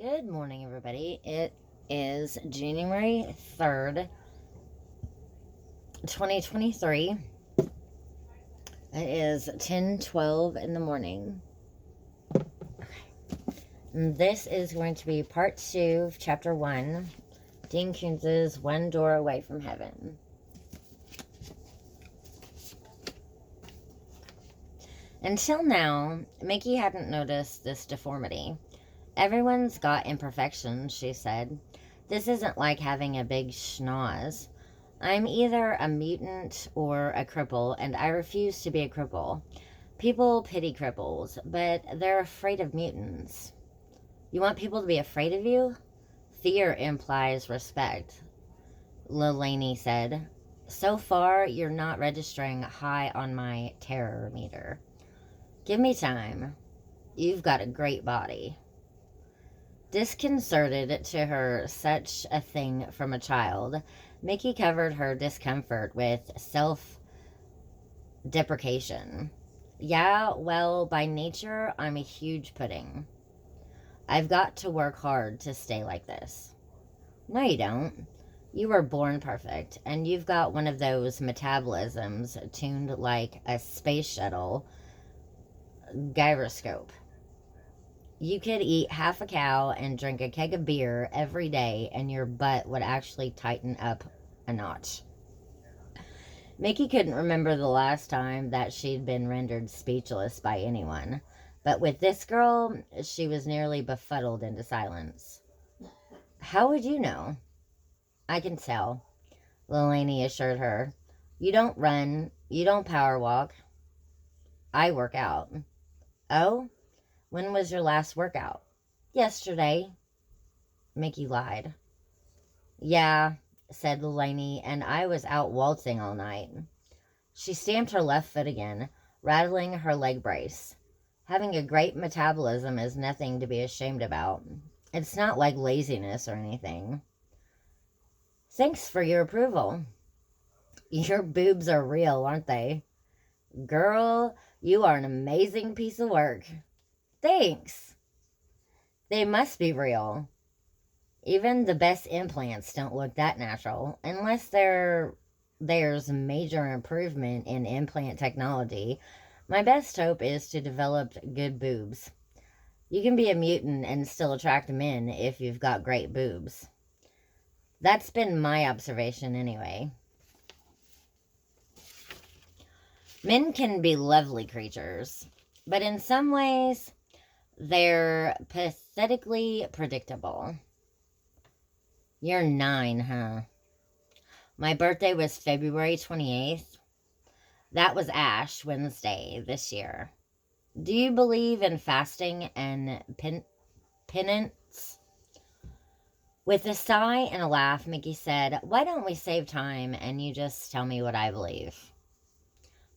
Good morning, everybody. It is January 3rd, 2023. It is 10:12 in the morning. And this is going to be part 2 of chapter 1, Dean Koontz's One Door Away from Heaven. Until now, Mickey hadn't noticed this deformity. Everyone's got imperfections, she said. This isn't like having a big schnoz. I'm either a mutant or a cripple, and I refuse to be a cripple. People pity cripples, but they're afraid of mutants. You want people to be afraid of you? Fear implies respect, Lelaney said. So far, you're not registering high on my terror meter. Give me time. You've got a great body. Disconcerted to hear such a thing from a child, Mickey covered her discomfort with self-deprecation. Yeah, well, by nature, I'm a huge pudding. I've got to work hard to stay like this. No, you don't. You were born perfect, and you've got one of those metabolisms tuned like a space shuttle gyroscope. You could eat half a cow and drink a keg of beer every day, and your butt would actually tighten up a notch. Mickey couldn't remember the last time that she'd been rendered speechless by anyone, but with this girl, she was nearly befuddled into silence. How would you know? I can tell, Lelaney assured her. You don't run, you don't power walk. I work out. Oh? When was your last workout? Yesterday. Mickey lied. Yeah, said Lelaney, and I was out waltzing all night. She stamped her left foot again, rattling her leg brace. Having a great metabolism is nothing to be ashamed about. It's not like laziness or anything. Thanks for your approval. Your boobs are real, aren't they? Girl, you are an amazing piece of work. Thanks. They must be real. Even the best implants don't look that natural, unless there's major improvement in implant technology. My best hope is to develop good boobs. You can be a mutant and still attract men if you've got great boobs. That's been my observation anyway. Men can be lovely creatures, but in some ways, they're pathetically predictable. You're 9, huh? My birthday was February 28th. That was Ash Wednesday this year. Do you believe in fasting and penance? With a sigh and a laugh, Mickey said, Why don't we save time and you just tell me what I believe?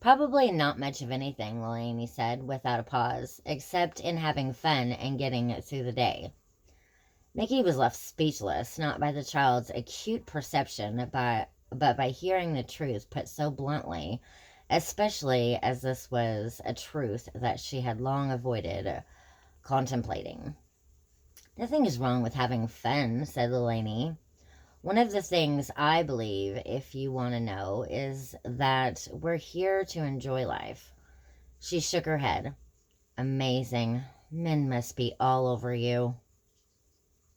Probably not much of anything, Lelaney said, without a pause, except in having fun and getting through the day. Mickey was left speechless, not by the child's acute perception, but by hearing the truth put so bluntly, especially as this was a truth that she had long avoided contemplating. Nothing is wrong with having fun, said Lelaney. One of the things I believe, if you want to know, is that we're here to enjoy life. She shook her head. Amazing. Men must be all over you.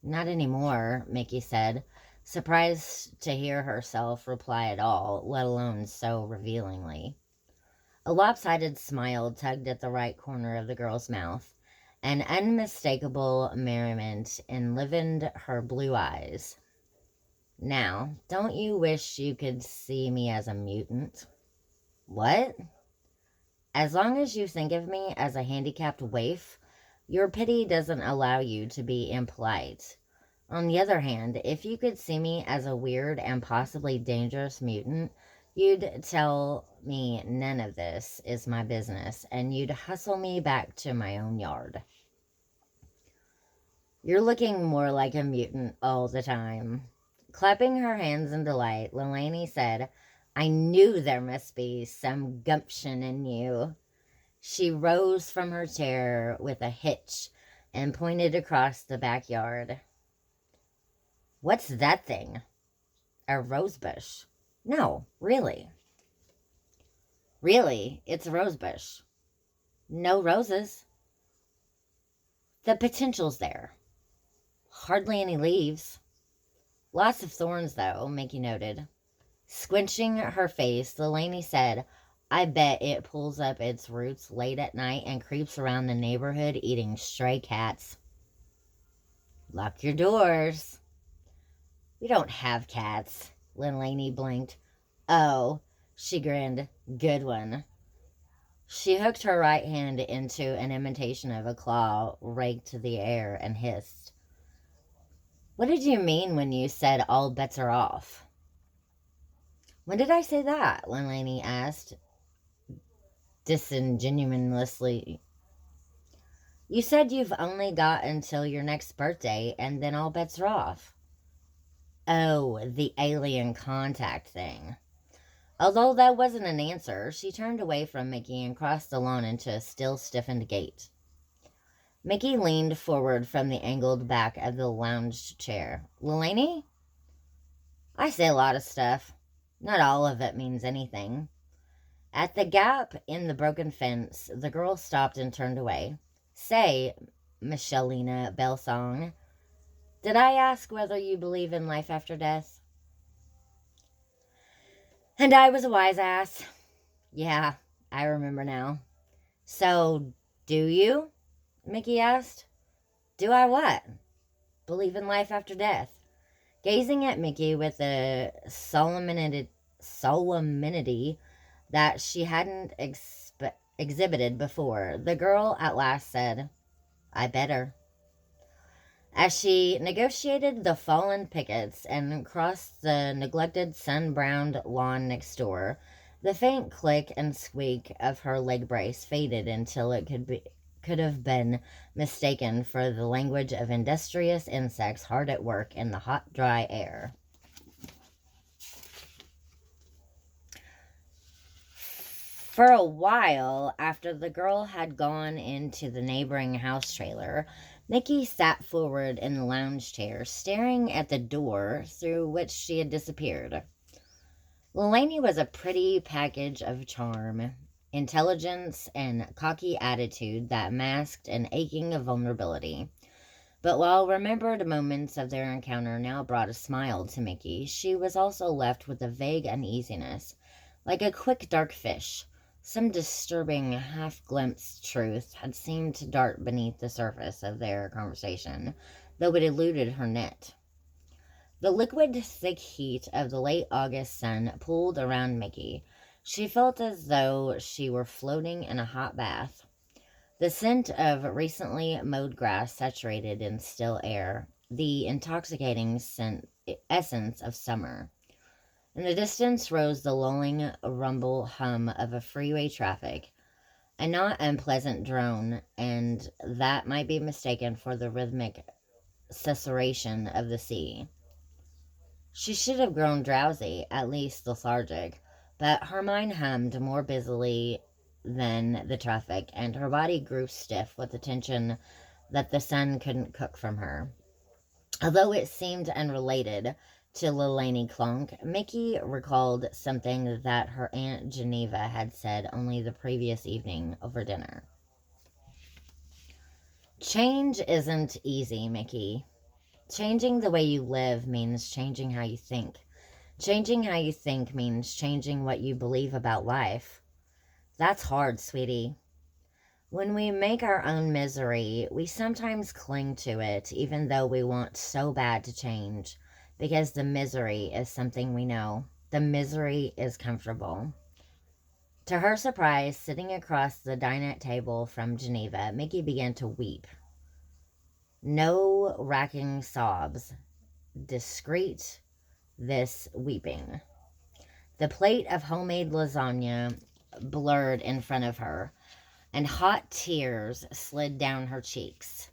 Not anymore, Mickey said, surprised to hear herself reply at all, let alone so revealingly. A lopsided smile tugged at the right corner of the girl's mouth, an unmistakable merriment enlivened her blue eyes. Now, don't you wish you could see me as a mutant? What? As long as you think of me as a handicapped waif, your pity doesn't allow you to be impolite. On the other hand, if you could see me as a weird and possibly dangerous mutant, you'd tell me none of this is my business, and you'd hustle me back to my own yard. You're looking more like a mutant all the time. Clapping her hands in delight, Lelaney said, I knew there must be some gumption in you. She rose from her chair with a hitch and pointed across the backyard. What's that thing? A rosebush. No, really. Really, it's a rosebush. No roses. The potential's there. Hardly any leaves. Lots of thorns, though, Mickey noted. Squinching her face, Delaney said, I bet it pulls up its roots late at night and creeps around the neighborhood eating stray cats. Lock your doors. We don't have cats, Delaney blinked. Oh, she grinned. Good one. She hooked her right hand into an imitation of a claw, raked the air, and hissed. What did you mean when you said all bets are off? When did I say that? Delaney asked, disingenuously. You said you've only got until your next birthday, and then all bets are off. Oh, the alien contact thing. Although that wasn't an answer, she turned away from Mickey and crossed the lawn into a still-stiffened gate. Mickey leaned forward from the angled back of the lounge chair. Delaney? I say a lot of stuff. Not all of it means anything. At the gap in the broken fence, the girl stopped and turned away. Say, Michelina Belsong, did I ask whether you believe in life after death? And I was a wise ass. Yeah, I remember now. So, do you? Mickey asked. Do I what? Believe in life after death. Gazing at Mickey with a solemnity that she hadn't exhibited before, the girl at last said, I better. As she negotiated the fallen pickets and crossed the neglected sun-browned lawn next door, the faint click and squeak of her leg brace faded until it could have been mistaken for the language of industrious insects hard at work in the hot, dry air. For a while after the girl had gone into the neighboring house trailer, Mickey sat forward in the lounge chair, staring at the door through which she had disappeared. Delaney was a pretty package of charm, intelligence, and cocky attitude that masked an aching vulnerability. But while remembered moments of their encounter now brought a smile to Mickey, she was also left with a vague uneasiness, like a quick dark fish. Some disturbing, half-glimpsed truth had seemed to dart beneath the surface of their conversation, though it eluded her net. The liquid, thick heat of the late August sun pulled around Mickey. She felt as though she were floating in a hot bath. The scent of recently mowed grass saturated in still air, the intoxicating essence of summer. In the distance rose the lulling rumble hum of a freeway traffic, a not unpleasant drone, and that might be mistaken for the rhythmic susurration of the sea. She should have grown drowsy, at least lethargic, but her mind hummed more busily than the traffic, and her body grew stiff with the tension that the sun couldn't cook from her. Although it seemed unrelated to Delaney Clonk, Mickey recalled something that her Aunt Geneva had said only the previous evening over dinner. Change isn't easy, Mickey. Changing the way you live means changing how you think. Changing how you think means changing what you believe about life. That's hard, sweetie. When we make our own misery, we sometimes cling to it, even though we want so bad to change. Because the misery is something we know. The misery is comfortable. To her surprise, sitting across the dinette table from Geneva, Mickey began to weep. No racking sobs. Discreet, this weeping. The plate of homemade lasagna blurred in front of her, and hot tears slid down her cheeks.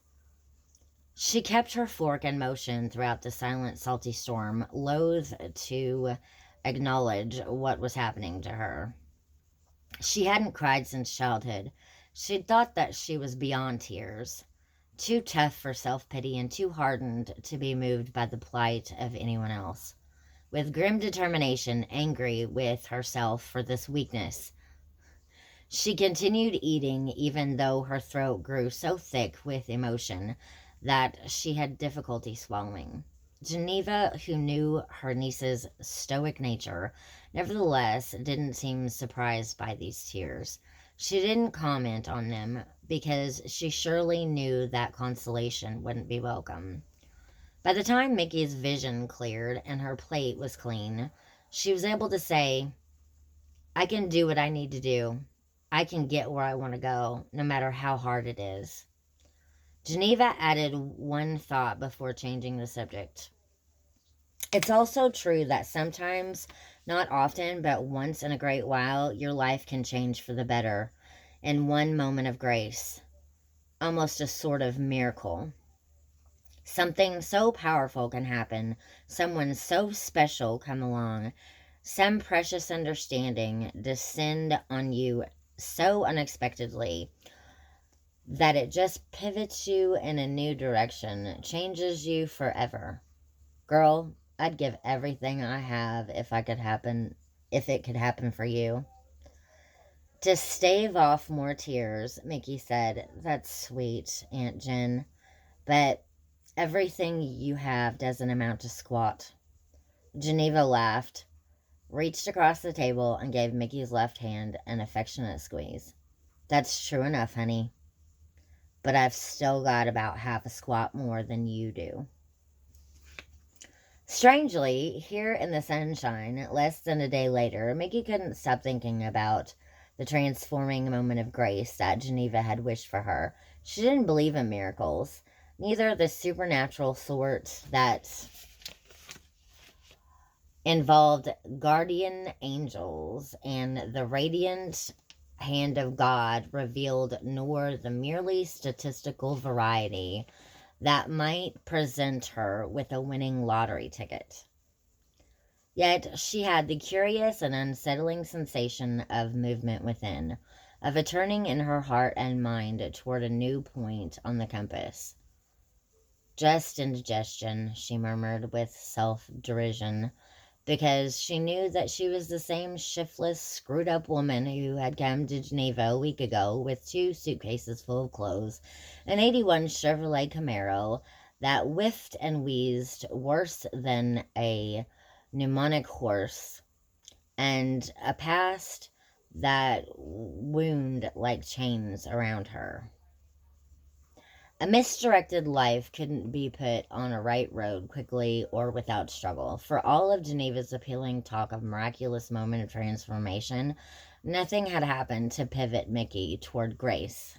She kept her fork in motion throughout the silent, salty storm, loath to acknowledge what was happening to her. She hadn't cried since childhood. She'd thought that she was beyond tears. too tough for self-pity and too hardened to be moved by the plight of anyone else. With grim determination, angry with herself for this weakness, she continued eating even though her throat grew so thick with emotion that she had difficulty swallowing. Geneva, who knew her niece's stoic nature, nevertheless didn't seem surprised by these tears. She didn't comment on them because she surely knew that consolation wouldn't be welcome. By the time Mickey's vision cleared and her plate was clean, she was able to say, I can do what I need to do. I can get where I want to go, no matter how hard it is. Geneva added one thought before changing the subject. It's also true that sometimes, not often, but once in a great while, your life can change for the better in one moment of grace, almost a sort of miracle. Something so powerful can happen, someone so special come along, some precious understanding descend on you so unexpectedly that it just pivots you in a new direction, changes you forever. Girl, I'd give everything I have if it could happen for you. To stave off more tears, Mickey said, That's sweet, Aunt Jen, but everything you have doesn't amount to squat. Geneva laughed, reached across the table, and gave Mickey's left hand an affectionate squeeze. That's true enough, honey, but I've still got about half a squat more than you do. Strangely, here in the sunshine, less than a day later, Mickey couldn't stop thinking about the transforming moment of grace that Geneva had wished for her. She didn't believe in miracles, neither the supernatural sort that involved guardian angels and the radiant hand of God revealed, nor the merely statistical variety that might present her with a winning lottery ticket. Yet she had the curious and unsettling sensation of movement within, of a turning in her heart and mind toward a new point on the compass. Just indigestion, she murmured with self-derision, because she knew that she was the same shiftless, screwed-up woman who had come to Geneva a week ago with 2 suitcases full of clothes, an '81 Chevrolet Camaro that whiffed and wheezed worse than a pneumonic horse, and a past that wound like chains around her. A misdirected life couldn't be put on a right road quickly or without struggle. For all of Geneva's appealing talk of miraculous moment of transformation, nothing had happened to pivot Mickey toward grace.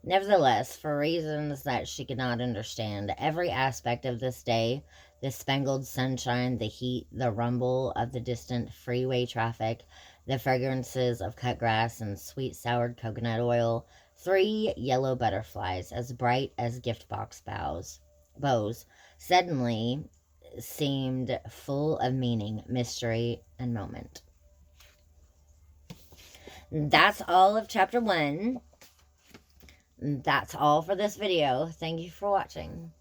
Nevertheless, for reasons that she could not understand, every aspect of this day, the spangled sunshine, the heat, the rumble of the distant freeway traffic, the fragrances of cut grass and sweet soured coconut oil, 3 yellow butterflies as bright as gift box bows, suddenly seemed full of meaning, mystery, and moment. That's all of chapter 1. That's all for this video. Thank you for watching.